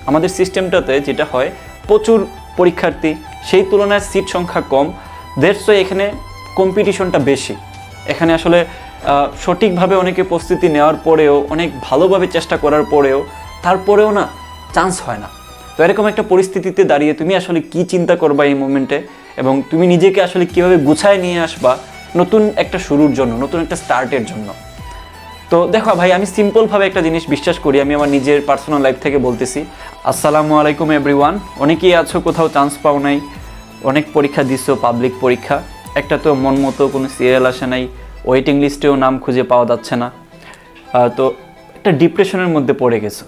আমাদের সিস্টেমটাতে যেটা হয় প্রচুর পরীক্ষার্থী, সেই তুলনায় সিট সংখ্যা কম, দ্যাটস ওয়াই এখানে কম্পিটিশনটা বেশি। এখানে আসলে সঠিকভাবে অনেকে প্রস্তুতি নেওয়ার পরেও, অনেক ভালোভাবে চেষ্টা করার পরেও, তারপরেও না চান্স হয় না। তো এরকম একটা পরিস্থিতিতে দাঁড়িয়ে তুমি আসলে কি চিন্তা করবা এই মোমেন্টে, এবং তুমি নিজেকে আসলে কীভাবে গুছায় নিয়ে আসবা নতুন একটা শুরুর জন্য, নতুন একটা স্টার্টের জন্য। তো দেখো ভাই, আমি সিম্পলভাবে একটা জিনিস বিশ্বাস করি, আমি আমার নিজের পার্সোনাল লাইফ থেকে বলতেছি। আসসালামু আলাইকুম এভরিওয়ান। অনেকেই আছো কোথাও চান্স পাও নাই, অনেক পরীক্ষা দিছো, পাবলিক পরীক্ষা, একটা তো মন মতো কোনো সিরিয়াল আসে নাই, ওয়েটিং লিস্টেও নাম খুঁজে পাওয়া যাচ্ছে না, তো একটা ডিপ্রেশনের মধ্যে পড়ে গেছো,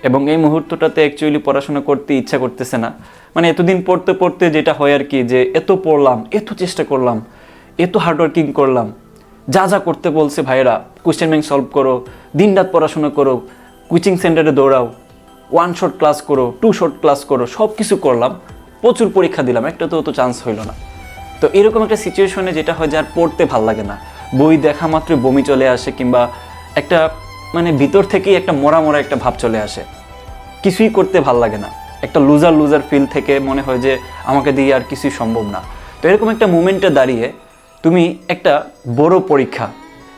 এবং এই মুহূর্তটাতে অ্যাকচুয়ালি পড়াশোনা করতে ইচ্ছা করতেছে না। মানে এতদিন পড়তে পড়তে যেটা হয় আর কি, যে এত পড়লাম, এত চেষ্টা করলাম, এত হার্ডওয়ার্কিং করলাম, যা যা করতে বলছে ভাইয়েরা, কোয়েশ্চেন ব্যাংক সলভ করো, দিন রাত পড়াশোনা করো, কোচিং সেন্টারে দৌড়াও, 1 শর্ট ক্লাস করো, 2 শর্ট ক্লাস করো, সব কিছু করলাম, প্রচুর পরীক্ষা দিলাম, একটা তো চান্স হইল না। তো এরকম একটা সিচুয়েশনে যেটা হয় যে আর পড়তে ভাল লাগে না, বই দেখা মাত্রই বমি চলে আসে, কিংবা একটা মানে ভিতর থেকেই একটা মরা মরা একটা ভাব চলে আসে, কিছুই করতে ভাল লাগে না, একটা লুজার লুজার ফিল থেকে মনে হয় যে আমাকে দিয়ে আর কিছুই সম্ভব না। তো এরকম একটা মুমেন্টে দাঁড়িয়ে তুমি একটা বড় পরীক্ষা,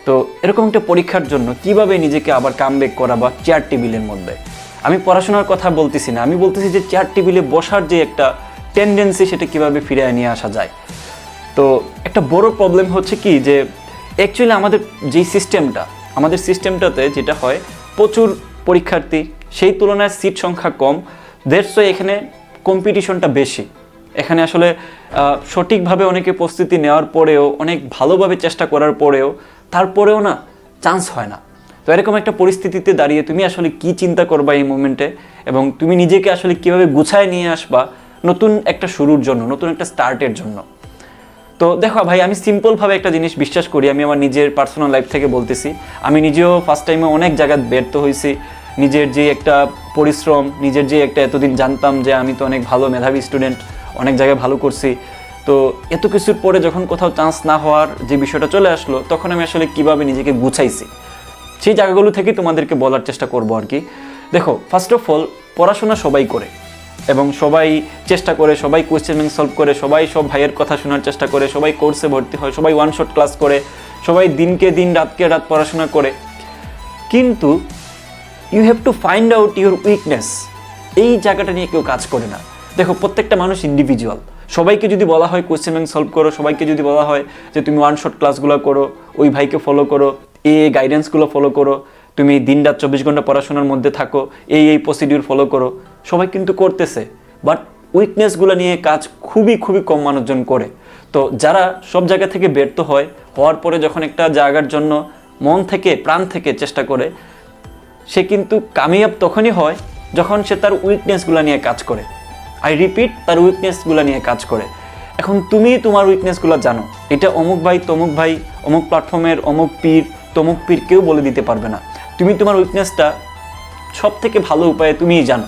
তো এরকম একটা পরীক্ষার জন্য কিভাবে নিজেকে আবার কামব্যাক করা, বা চেয়ার টেবিলের মধ্যে, আমি পড়াশোনার কথা বলতেছি না, আমি বলতেছি যে চেয়ার টেবিলে বসার যে একটা টেন্ডেন্সি, সেটা কিভাবে ফিরে নিয়ে আসা যায়। তো একটা বড় প্রবলেম হচ্ছে কি, যে অ্যাকচুয়ালি আমাদের সিস্টেমটাতে যেটা হয় প্রচুর পরীক্ষার্থী, সেই তুলনায় সিট সংখ্যা কম, দ্যাটস ওয়াই এখানে কম্পিটিশনটা বেশি। এখানে আসলে সঠিকভাবে অনেকে প্রস্তুতি নেওয়ার পরেও, অনেক ভালোভাবে চেষ্টা করার পরেও, তারপরেও না চান্স হয় না। তো এরকম একটা পরিস্থিতিতে দাঁড়িয়ে তুমি আসলে কি চিন্তা করবা এই মোমেন্টে, এবং তুমি নিজেকে আসলে কীভাবে গুছায় নিয়ে আসবা নতুন একটা শুরুর জন্য, নতুন একটা স্টার্টের জন্য। তো দেখো ভাই, আমি সিম্পলভাবে একটা জিনিস বিশ্বাস করি, আমি আমার নিজের পার্সোনাল লাইফ থেকে বলতেছি। আমি নিজেও ফার্স্ট টাইমে অনেক জায়গায় ব্যর্থ হয়েছি। নিজের যে একটা পরিশ্রম, নিজের যে একটা, এতদিন জানতাম যে আমি তো অনেক ভালো মেধাবী স্টুডেন্ট, অনেক জায়গায় ভালো করছি, তো এত কিছুর পরে যখন কোথাও চান্স না হওয়ার যে বিষয়টা চলে আসলো, তখন আমি আসলে কীভাবে নিজেকে গুছাইছি, সেই জায়গাগুলো থেকে তোমাদেরকে বলার চেষ্টা করবো আর কি। দেখো, ফার্স্ট অফ অল, পড়াশোনা সবাই করে এবং সবাই চেষ্টা করে, সবাই কোয়েশ্চেন ব্যাংক সলভ করে, সবাই সব ভাইয়ের কথা শোনার চেষ্টা করে, সবাই কোর্সে ভর্তি হয়, সবাই 1 শর্ট ক্লাস করে, সবাই দিনকে দিন রাতকে রাত পড়াশোনা করে, কিন্তু you have to find out your weakness. এই জায়গাটা নিয়ে কেউ কাজ করে না। দেখো, প্রত্যেকটা মানুষ ইন্ডিভিজুয়াল। সবাইকে যদি বলা হয় কোয়েশ্চেন ব্যাংক সলভ করো, সবাইকে যদি বলা হয় যে তুমি 1 শর্ট ক্লাসগুলো করো, ওই ভাইকে ফলো করো, এই গাইডেন্সগুলো ফলো করো, তুমি দিন রাত 24 ঘন্টা পড়াশোনার মধ্যে থাকো, এই প্রসিডিউর ফলো করো, সবাই কিন্তু করতেছে, বাট উইকনেসগুলো নিয়ে কাজ খুবই খুবই কম মানুষজন করে। তো যারা সব জায়গা থেকে ব্যর্থ হওয়ার পরে যখন একটা জায়গার জন্য মন থেকে, প্রাণ থেকে চেষ্টা করে, সে কিন্তু কামিয়াব তখনই হয় যখন সে তার উইকনেসগুলো নিয়ে কাজ করে। আই রিপিট, তার উইকনেসগুলো নিয়ে কাজ করে। এখন তুমি তোমার উইকনেসগুলো জানো, এটা অমুক ভাই, তমুক ভাই, অমুক প্ল্যাটফর্মের অমুক পীর, তমুক পীর কেউ বলে দিতে পারবে না। তুমি তোমার উইকনেসটা সব থেকে ভালো উপায়ে তুমিই জানো,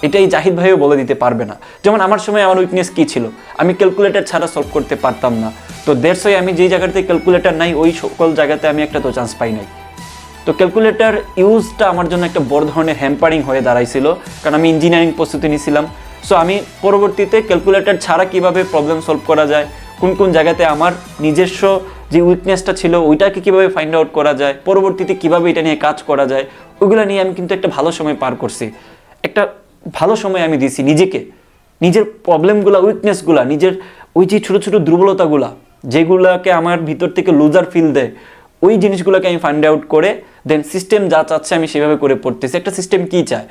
এটাই জাহিদ ভাইও বলে দিতে পারবে না। যেমন আমার সময় আমার উইকনেস কী ছিল, আমি ক্যালকুলেটর ছাড়া সলভ করতে পারতাম না। তো দ্যাটস ওয়াই আমি যেই জায়গাতে ক্যালকুলেটর নাই, ওই সকল জায়গাতে আমি একটা তো চান্স পাই নাই। তো ক্যালকুলেটর ইউজটা আমার জন্য একটা বড় ধরনের হ্যাম্পারিং হয়ে দাঁড়াইছিল, কারণ আমি ইঞ্জিনিয়ারিং প্রস্তুতি নিয়েছিলাম। সো আমি পরবর্তীতে ক্যালকুলেটর ছাড়া কিভাবে প্রবলেম সলভ করা যায়, কোন কোন জায়গাতে আমার নিজস্ব যে উইকনেসটা ছিল ওইটাকে কীভাবে ফাইন্ড আউট করা যায়, পরবর্তীতে কীভাবে এটা নিয়ে কাজ করা যায়, ওইগুলো নিয়ে আমি কিন্তু একটা ভালো সময় পার করছি। একটা ভালো সময় আমি দিয়েছি নিজেকে, নিজের প্রবলেমগুলো, উইকনেসগুলো, নিজের ওই যে ছোটো ছোটো দুর্বলতাগুলা, যেগুলোকে আমার ভিতর থেকে লুজার ফিল দেয়, ওই জিনিসগুলোকে আমি ফাইন্ড আউট করে দেন সিস্টেম যা চাচ্ছে আমি সেভাবে করে পড়তেছি। একটা সিস্টেম কী চায়,